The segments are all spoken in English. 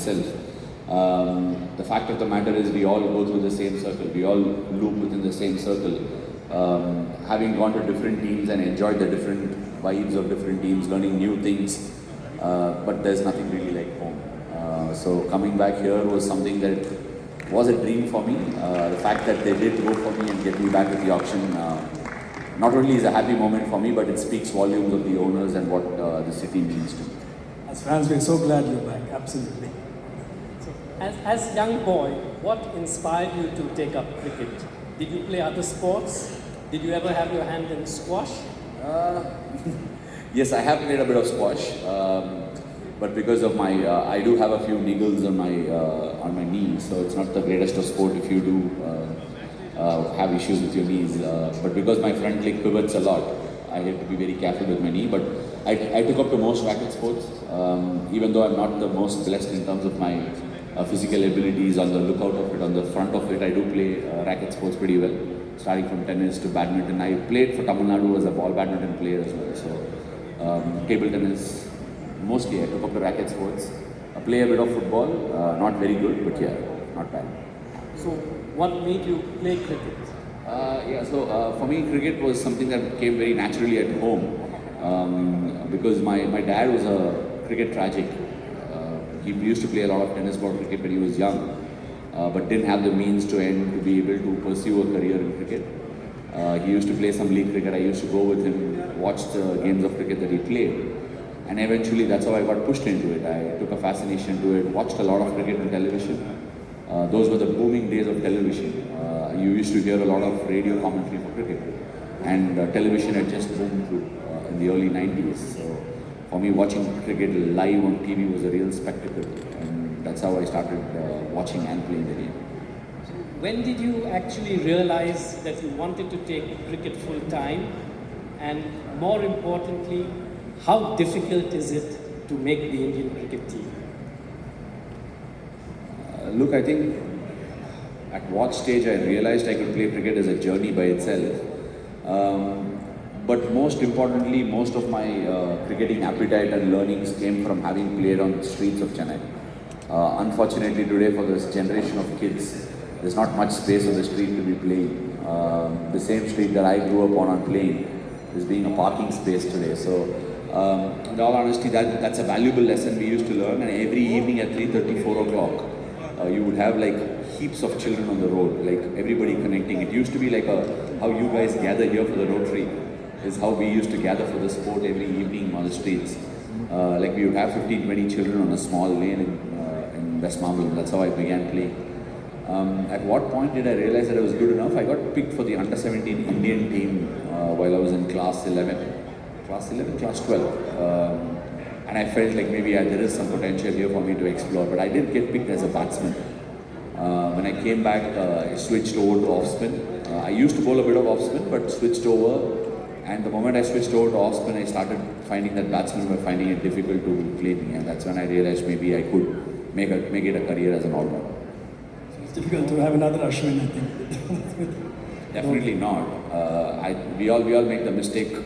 itself. The fact of the matter is we all go through the same circle, we all loop within the same circle. Having gone to different teams and enjoyed the different vibes of different teams, learning new things, but there's nothing really like home. So coming back here was something that was a dream for me. The fact that they did go for me and get me back at the auction not only is a happy moment for me, but it speaks volumes of the owners and what the city means to me. As fans, we're so glad you're back, absolutely. So, as young boy, what inspired you to take up cricket? Did you play other sports? Did you ever have your hand in squash? Yes, I have played a bit of squash, but because of my, I do have a few niggles on my knees, so it's not the greatest of sport if you do have issues with your knees. But because my front leg pivots a lot, I have to be very careful with my knee. But I took up to most racket sports, even though I'm not the most blessed in terms of my physical abilities. On the lookout of it, on the front of it, I do play racket sports pretty well, starting from tennis to badminton. I played for Tamil Nadu as a ball badminton player as well. So table tennis, mostly I took up to racket sports. I play a bit of football, not very good, but yeah, not bad. So what made you play cricket? For me, cricket was something that came very naturally at home, because my dad was a cricket tragic. He used to play a lot of tennis ball cricket when he was young, but didn't have the means to be able to pursue a career in cricket. He used to play some league cricket. I used to go with him, watch the games of cricket that he played, and eventually that's how I got pushed into it. I took a fascination to it, watched a lot of cricket on television. Those were the booming days of television. You used to hear a lot of radio commentary for cricket, and television had just boomed through in the early 90s. So for me, watching cricket live on TV was a real spectacle, and that's how I started watching and playing the game. When did you actually realize that you wanted to take cricket full time? And more importantly, how difficult is it to make the Indian cricket team? Look, I think at what stage I realized I could play cricket as a journey by itself. But most importantly, most of my cricketing appetite and learnings came from having played on the streets of Chennai. Unfortunately today, for this generation of kids, there's not much space on the street to be playing. The same street that I grew up on playing is being a parking space today. So in all honesty, that's a valuable lesson we used to learn, and every evening at 3:30, 4 o'clock, you would have like heaps of children on the road, like everybody connecting. It used to be like how you guys gather here for the Rotary is how we used to gather for the sport every evening on the streets. Like we would have 15, 20 children on a small lane in West Marble. That's how I began playing. At what point did I realize that I was good enough? I got picked for the under-17 Indian team while I was in class 12. And I felt like maybe there is some potential here for me to explore, but I didn't get picked as a batsman. When I came back, I switched over to off-spin. I used to bowl a bit of off-spin, but switched over. And the moment I switched over to off-spin, I started finding that batsmen were finding it difficult to play me. And that's when I realized maybe I could make it a career as an all-rounder. So it's difficult to have another Ashwin, I think. Definitely not. We all make the mistake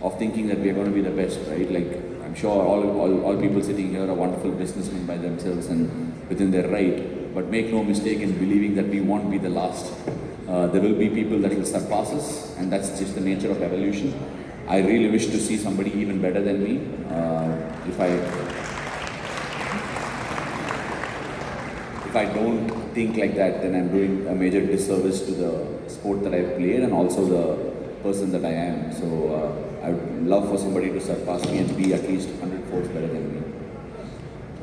of thinking that we are going to be the best, right? Like, I'm sure all people sitting here are wonderful businessmen by themselves and within their right. But make no mistake in believing that we won't be the last. There will be people that will surpass us, and that's just the nature of evolution. I really wish to see somebody even better than me. If I don't think like that, then I'm doing a major disservice to the sport that I've played and also the person that I am. So I would love for somebody to surpass me and be at least 100 folds better than me.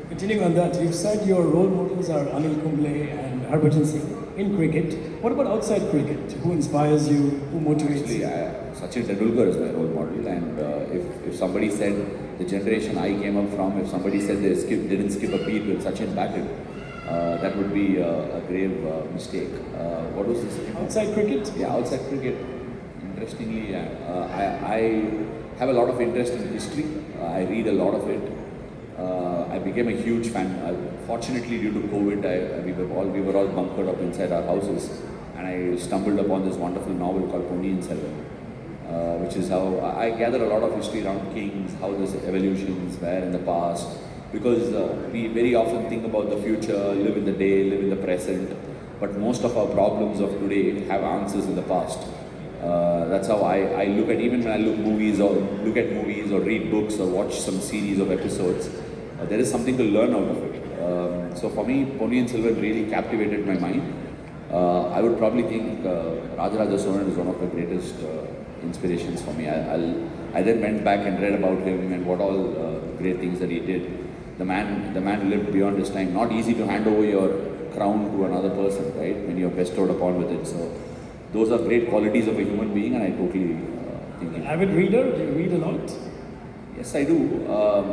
Continuing on that, you've said your role models are Anil Kumble and Harbhajan Singh in cricket. What about outside cricket? Who inspires you? Who motivates you? Sachin Tendulkar is my role model, and if somebody said the generation I came up from, if somebody said they didn't skip a beat with Sachin batted, that would be a grave mistake. What was this? Outside cricket? Yeah, outside cricket. Interestingly, I have a lot of interest in history. I read a lot of it. I became a huge fan. Fortunately, due to COVID, we were all bunkered up inside our houses, and I stumbled upon this wonderful novel called Ponniyin Selvan, which is how I gather a lot of history around kings, how these evolutions were in the past, because we very often think about the future, live in the day, live in the present, but most of our problems of today have answers in the past. That's how I look at, even when I look at movies or read books or watch some series of episodes, there is something to learn out of it. So for me, Ponniyin Selvan really captivated my mind. I would probably think Rajaraja Cholan is one of the greatest inspirations for me. I then went back and read about him and what all great things that he did. The man lived beyond his time. Not easy to hand over your crown to another person, right? When you're bestowed upon with it. So those are great qualities of a human being, and I totally think it. Avid reader, do you read a lot? Yes, I do.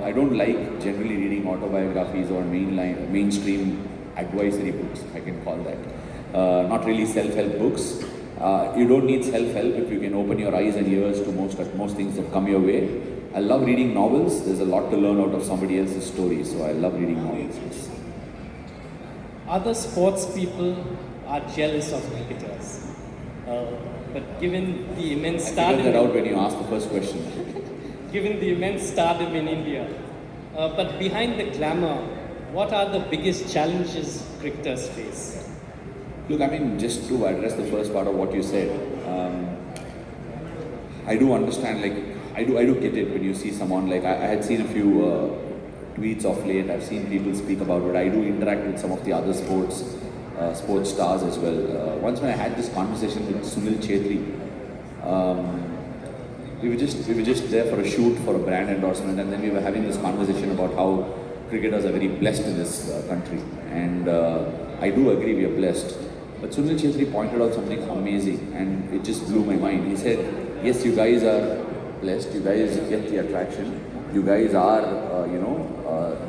I don't like generally reading autobiographies or mainstream advisory books, if I can call that. Not really self-help books. You don't need self-help if you can open your eyes and ears to most things that come your way. I love reading novels. There's a lot to learn out of somebody else's story, so I love reading novels. Yes. Other sports people are jealous of cricketers. But given the immense I stardom... figured that out when you asked the first question. Given the immense stardom in India. But behind the glamour, what are the biggest challenges cricketers face? Look, I mean, just to address the first part of what you said, I do understand, like, I do get it when you see someone, like, I had seen a few tweets of late, I've seen people speak about it, I do interact with some of the other sports stars as well. Once when I had this conversation with Sunil Chetri, we were just there for a shoot for a brand endorsement, and then we were having this conversation about how cricketers are very blessed in this country, and I do agree we are blessed. But Sunil Chetri pointed out something amazing, and it just blew my mind. He said, yes, you guys are blessed, you guys get the attraction, you guys are,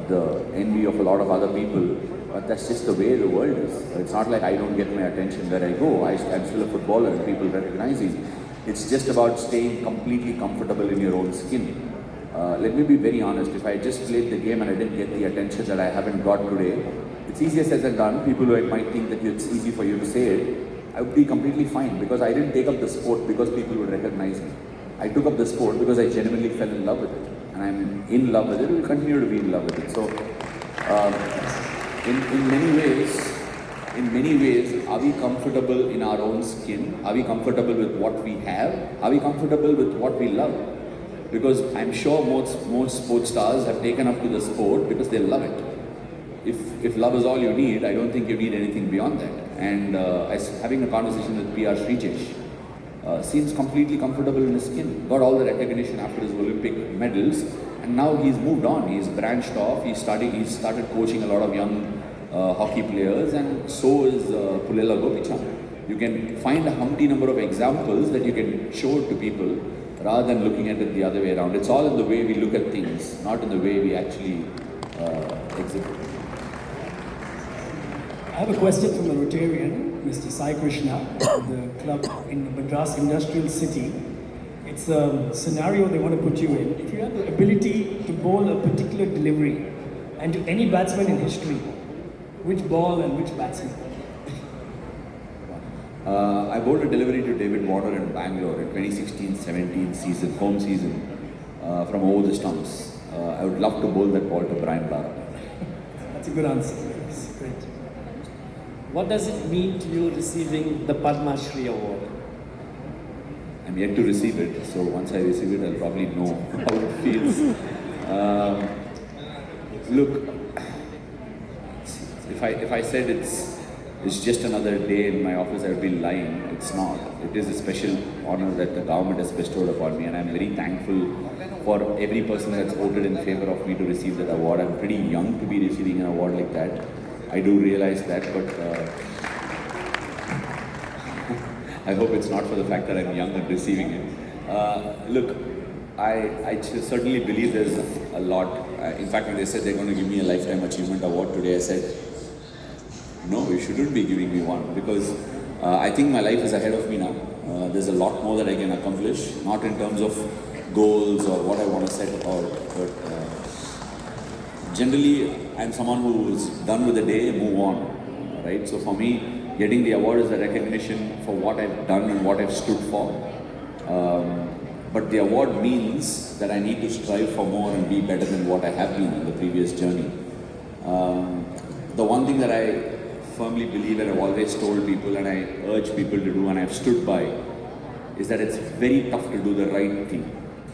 the envy of a lot of other people, but that's just the way the world is. It's not like I don't get my attention where I go. I'm still a footballer and people recognize me. It's just about staying completely comfortable in your own skin. Let me be very honest, if I just played the game and I didn't get the attention that I haven't got today, it's easier said than done. People might think that it's easy for you to say it. I would be completely fine because I didn't take up the sport because people would recognize me. I took up the sport because I genuinely fell in love with it. And I'm in love with it, will continue to be in love with it. So, in many ways, are we comfortable in our own skin? Are we comfortable with what we have? Are we comfortable with what we love? Because I'm sure most sports stars have taken up to the sport because they love it. If love is all you need, I don't think you need anything beyond that. And having a conversation with PR Srijesh, seems completely comfortable in his skin. Got all the recognition after his Olympic medals, and now he's moved on. He's branched off. He's started coaching a lot of young hockey players, and so is Pulela Gopichand. You can find a humpty number of examples that you can show to people rather than looking at it the other way around. It's all in the way we look at things, not in the way we actually exhibit. I have a question from the Rotarian, Mr. Sai Krishna, the club in Madras Industrial City. It's a scenario they want to put you in. If you have the ability to bowl a particular delivery and to any batsman in history, which ball and which batsman? I bowled a delivery to David Warner in Bangalore in 2016-17 home season, from over the stumps. I would love to bowl that ball to Brian Lara. That's a good answer. Yes, great. What does it mean to you receiving the Padma Shri Award? I'm yet to receive it, so once I receive it, I'll probably know how it feels. Look, if I said it's just another day in my office, I would be lying. It's not. It is a special honor that the government has bestowed upon me, and I'm very thankful for every person that's voted in favor of me to receive that award. I'm pretty young to be receiving an award like that. I do realize that, but I hope it's not for the fact that I'm young and receiving it. Look, I certainly believe there's a lot. In fact, when they said they're going to give me a Lifetime Achievement Award today, I said, no, you shouldn't be giving me one, because I think my life is ahead of me now. There's a lot more that I can accomplish, not in terms of goals or what I want to set about, but generally, I'm someone who's done with the day, move on, right? So for me, getting the award is a recognition for what I've done and what I've stood for. but the award means that I need to strive for more and be better than what I have been in the previous journey. The one thing that I firmly believe and I've always told people and I urge people to do and I've stood by is that it's very tough to do the right thing.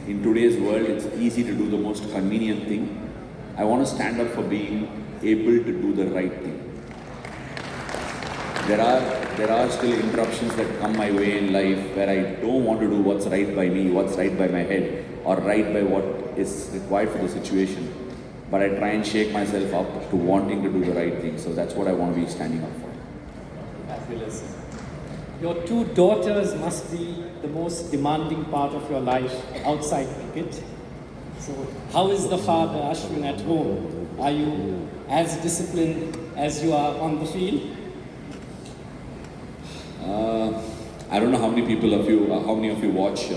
In today's world, it's easy to do the most convenient thing. I want to stand up for being able to do the right thing. There are still interruptions that come my way in life where I don't want to do what's right by me, what's right by my head, or right by what is required for the situation. But I try and shake myself up to wanting to do the right thing. So that's what I want to be standing up for. Fabulous. Your two daughters must be the most demanding part of your life outside cricket. So how is the father, Ashwin, at home? Are you as disciplined as you are on the field? I don't know how many of you watch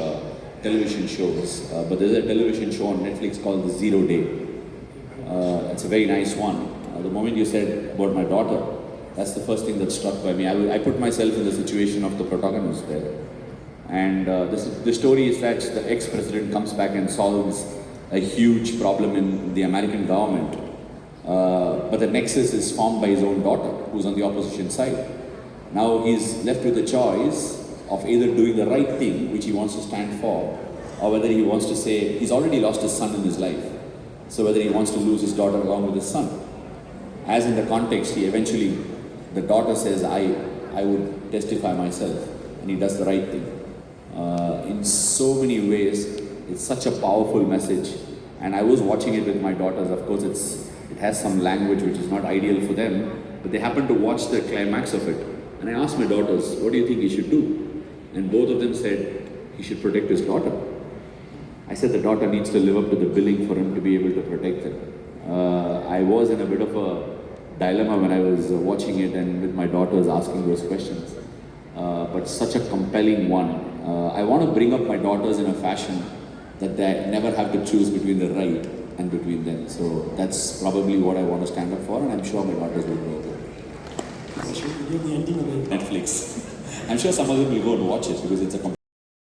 television shows, but there's a television show on Netflix called The 0 Day. It's a very nice one. The moment you said about my daughter, that's the first thing that struck by me. I put myself in the situation of the protagonist there. And the story is that the ex-president comes back and solves a huge problem in the American government. But the nexus is formed by his own daughter, who's on the opposition side. Now he's left with the choice of either doing the right thing, which he wants to stand for, or whether he wants to say, he's already lost his son in his life. So whether he wants to lose his daughter along with his son. As in the context, the daughter says, I would testify myself, and he does the right thing. In so many ways, it's such a powerful message. And I was watching it with my daughters. Of course, it has some language which is not ideal for them, but they happened to watch the climax of it. And I asked my daughters, what do you think he should do? And both of them said, he should protect his daughter. I said the daughter needs to live up to the billing for him to be able to protect her. I was in a bit of a dilemma when I was watching it and with my daughters asking those questions. But such a compelling one. I want to bring up my daughters in a fashion that they never have to choose between the right and between them. So that's probably what I want to stand up for, and I'm sure my daughters will go to Give the ending of it. Netflix. I'm sure some of them will go and watch it because it's a